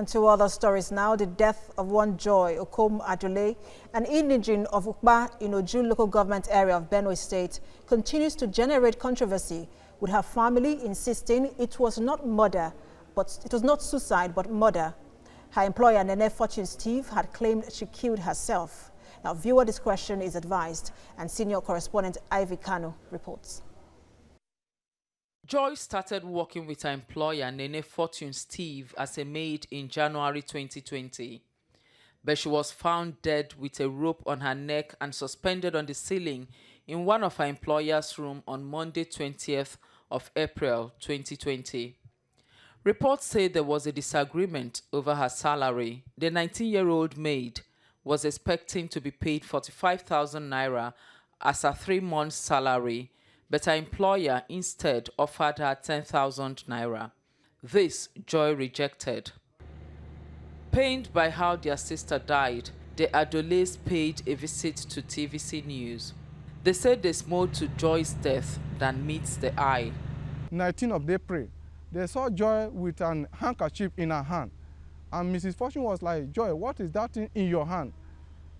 And to other stories now, the death of one Joy Okom Adole, an indigene of Ukba in Oju local government area of Benue State, continues to generate controversy, with her family insisting it was not suicide, but murder. Her employer, Nene Fortune Steve, had claimed she killed herself. Now, viewer discretion is advised, and senior correspondent Ivy Kano reports. Joy started working with her employer, Nene Fortune Steve, as a maid in January 2020. But she was found dead with a rope on her neck and suspended on the ceiling in one of her employer's room on Monday, 20th of April 2020. Reports say there was a disagreement over her salary. The 19-year-old maid was expecting to be paid 45,000 naira as a 3-month salary, but her employer instead offered her 10,000 naira. This Joy rejected. Pained by how their sister died, the Adoles paid a visit to TVC News. They said there's more to Joy's death than meets the eye. 19th of April, they saw Joy with an handkerchief in her hand. And Mrs. Fortune was like, "Joy, what is that thing in your hand?"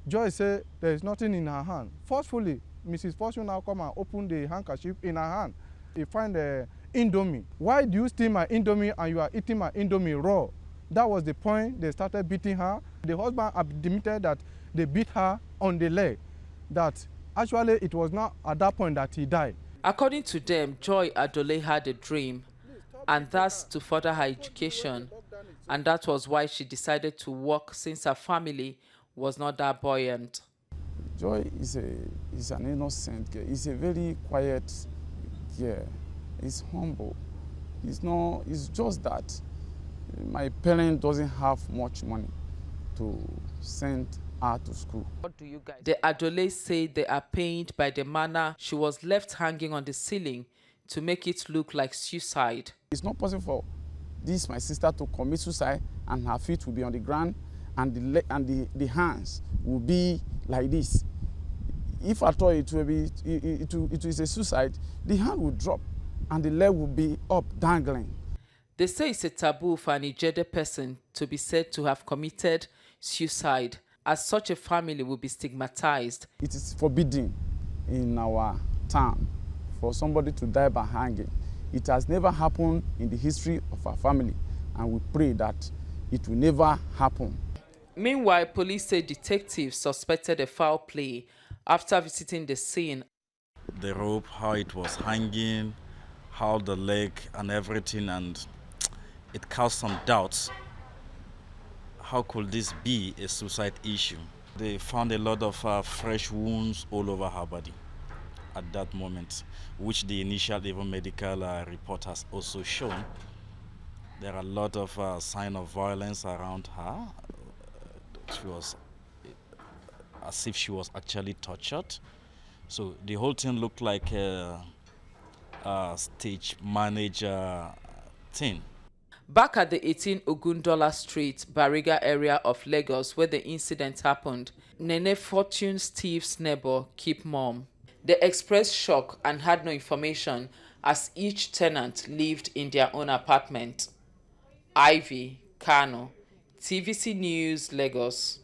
Joy said there is nothing in her hand. Forcefully, Mrs. Fortune now come and open the handkerchief in her hand. He find the Indomie. "Why do you steal my Indomie and you are eating my Indomie raw?" That was the point. They started beating her. The husband admitted that they beat her on the leg, that actually it was not at that point that he died. According to them, Joy Adole had a dream, and that's to further her education, and that was why she decided to work since her family was not that buoyant. Joy is an innocent girl. He's a very quiet girl. He's humble. It's just that my parent doesn't have much money to send her to school. What do you guys? The Adoles say they are pained by the manner she was left hanging on the ceiling to make it look like suicide. It's not possible for my sister to commit suicide and her feet will be on the ground and the hands will be like this. If at all it is a suicide, the hand will drop and the leg will be up, dangling. They say it's a taboo for an Ijede person to be said to have committed suicide, as such a family will be stigmatized. It is forbidden in our town for somebody to die by hanging. It has never happened in the history of our family, and we pray that it will never happen. Meanwhile, police say detectives suspected a foul play after visiting the scene. The rope, how it was hanging, how the leg and everything, and it caused some doubts. How could this be a suicide issue? They found a lot of fresh wounds all over her body at that moment, which the initial even medical report has also shown. There are a lot of signs of violence around her. She was as if she was actually tortured. So the whole thing looked like a stage manager thing. Back at the 18 Ogundola Street, Bariga area of Lagos, where the incident happened, Nene Fortune Steve's neighbor keep mum. They expressed shock and had no information as each tenant lived in their own apartment. Ivy Kano, TVC News, Lagos.